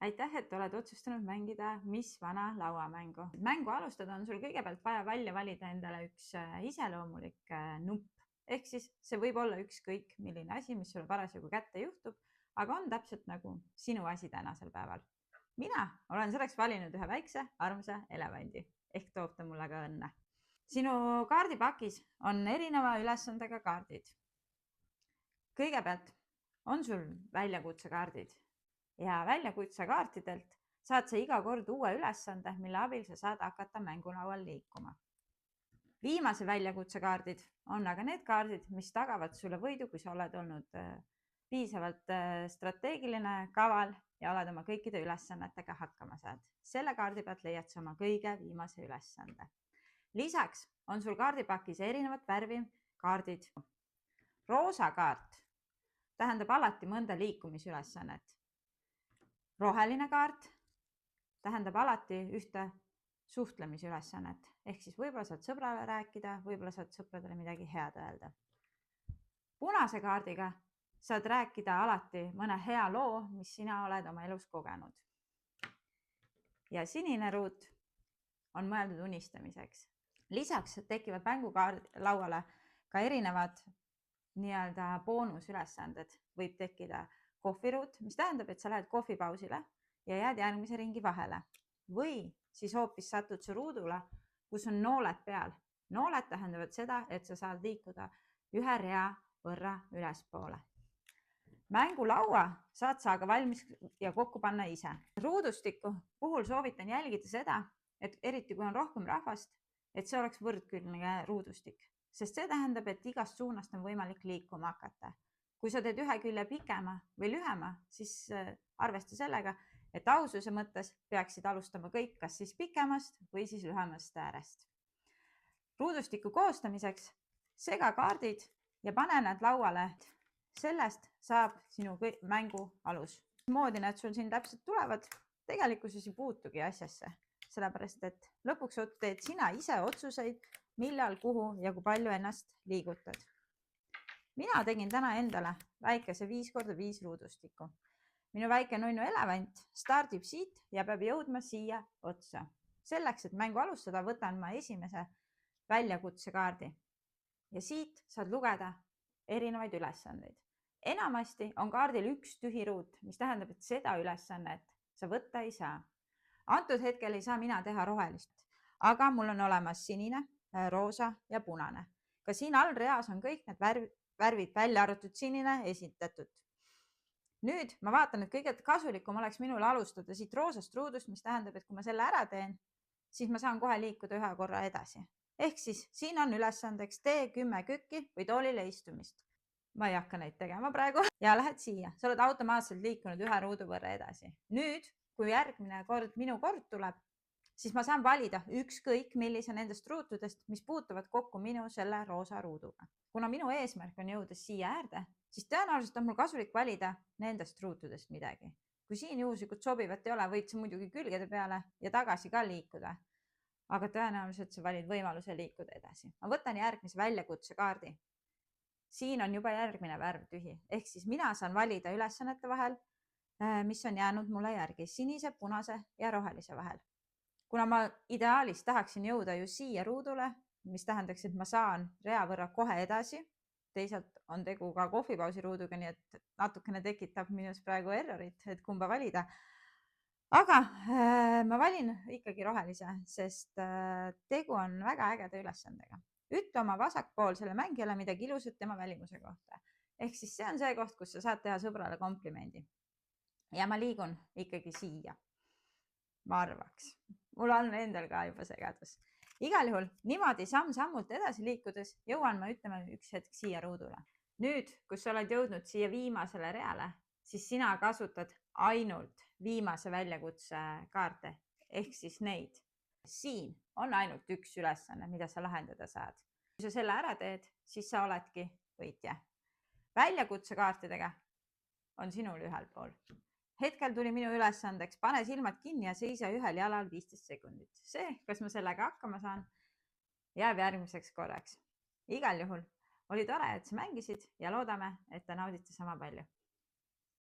Aitäh, et oled otsustanud mängida Mis vana lauamängu. Mängu alustada on sul kõigepealt vaja välja valida endale üks iseloomulik nupp. Ehk siis see võib olla ükskõik milline asi, mis sulle parasjagu kätte juhtub, aga on täpselt nagu sinu asi tänasel päeval. Mina olen selleks valinud ühe väikse armsa elevandi ehk toob ta mulle ka õnne. Sinu kaardipakis on erineva ülesandega kaardid. Kõigepealt on sul väljakutsekaardid. Ja väljakutsekaartidelt saad sa iga kord uue ülesande, mille abil sa saad hakata mängulaual liikuma. Viimase väljakutsekaardid on aga need kaardid, mis tagavad sulle võidu, kui sa oled olnud piisavalt strateegiline, kaval ja oled oma kõikide ülesannetega hakkama saad. Selle kaardi pealt leiad sa oma kõige viimase ülesande. Lisaks on sul kaardipakis erinevat värvi kaardid. Roosa kaart tähendab alati mõnda liikumisülesannet. Roheline kaart tähendab alati ühte suhtlemisülesannet, ehk siis võib-olla saad sõbrale rääkida, võib-olla saad sõpradele midagi head öelda. Punase kaardiga saad rääkida alati mõne hea loo, mis sina oled oma elus kogenud. Ja sinine ruut on mõeldud unistamiseks. Lisaks tekivad mängulauale ka erinevad boonusülesanded. Võib tekkida kohviruut, mis tähendab, et sa lähed kohvipausile ja jääd järgmise ringi vahele. Või siis hoopis satud sa ruudule, kus on nooled peal. Nooled tähendavad seda, et sa saad liikuda ühe rea võrra ülespoole. Mängulaua saad sa aga valmis ja kokku panna ise. Ruudustiku puhul soovitan jälgida seda, et eriti kui on rohkem rahvast, et see oleks võrdkülgne ruudustik. Sest see tähendab, et igast suunast on võimalik liikuma hakata. Kui sa teed ühe külje pikema või lühema, siis arvesta sellega, et aususe mõttes peaksid alustama kõik kas siis pikemast või siis lühemast äärest. Ruudustiku koostamiseks sega kaardid ja pane nad lauale. Sellest saab sinu mängu alus. Moodi nad sul siin täpselt tulevad, tegelikkuses ei puutugi asjasse, sellepärast et lõpuks teed sina ise otsuseid, millal, kuhu ja kui palju ennast liigutad. Mina tegin täna endale väikese 5x5 ruudustiku. Minu väike nunnu elevant stardib siit ja peab jõudma siia otsa. Selleks, et mängu alustada, võtan ma esimese väljakutsekaardi. Ja siit saad lugeda erinevaid ülesandeid. Enamasti on kaardil üks tühi ruut, mis tähendab, et seda ülesannet sa võtta ei saa. Antud hetkel ei saa mina teha rohelist, aga mul on olemas sinine, roosa ja punane. Ka siin all reas on kõik need värvid välja arvatud sinine esitatud. Nüüd ma vaatan, et kõige kasulikum oleks minul alustada siit roosast ruudust, mis tähendab, et kui ma selle ära teen, siis ma saan kohe liikuda ühe korra edasi. Ehk siis siin on ülesandeks tee 10 kükki või toolile istumist. Ma ei hakka neid tegema praegu ja lähed siia. Sa oled automaatselt liikunud ühe ruudu võrra edasi. Nüüd, kui järgmine kord minu kord tuleb, siis ma saan valida ükskõik millise nendest ruutudest, mis puutuvad kokku minu selle roosa ruuduga. Kuna minu eesmärk on jõuda siia äärde, siis tõenäoliselt on mul kasulik valida nendest ruutudest midagi. Kui siin juhuslikult sobivat ei ole, võid sa muidugi külgede peale ja tagasi ka liikuda. Aga tõenäoliselt sa valid võimaluse liikuda edasi. Ma võtan järgmise väljakutsekaardi. Siin on juba järgmine värv tühi. Ehk siis mina saan valida ülesannete vahel, mis on jäänud mulle järgi sinise, punase ja rohelise vahel. Kuna ma ideaalis tahaksin jõuda ju siia ruudule, mis tähendaks, et ma saan rea võrra kohe edasi. Teisalt on tegu ka kohvipausi ruuduga, nii et natukene tekitab minus praegu errorit, et kumba valida. Aga ma valin ikkagi rohelise, sest tegu on väga ägeda ülesandega. Ütle oma vasakpoolsele mängijale midagi ilusat tema välimuse kohta. Ehk siis see on see koht, kus sa saad teha sõbrale komplimendi. Ja ma liigun ikkagi siia. Ma arvaks. Mul on endal ka juba segadus. Igal juhul niimoodi samm-sammult edasi liikudes jõuan ma üks hetk siia ruudule. Nüüd, kus sa oled jõudnud siia viimasele reale, siis sina kasutad ainult viimase väljakutse kaarte ehk siis neid. Siin on ainult üks ülesanne, mida sa lahendada saad. Kui sa selle ära teed, siis sa oledki võitja. Väljakutsekaartidega on sinul ühel pool. Hetkel tuli minu ülesandeks, pane silmad kinni ja seisa ühel jalal 15 sekundit. See, kas ma sellega hakkama saan, jääb järgmiseks korraks. Igal juhul oli tore, et sa mängisid ja loodame, et te naudite sama palju.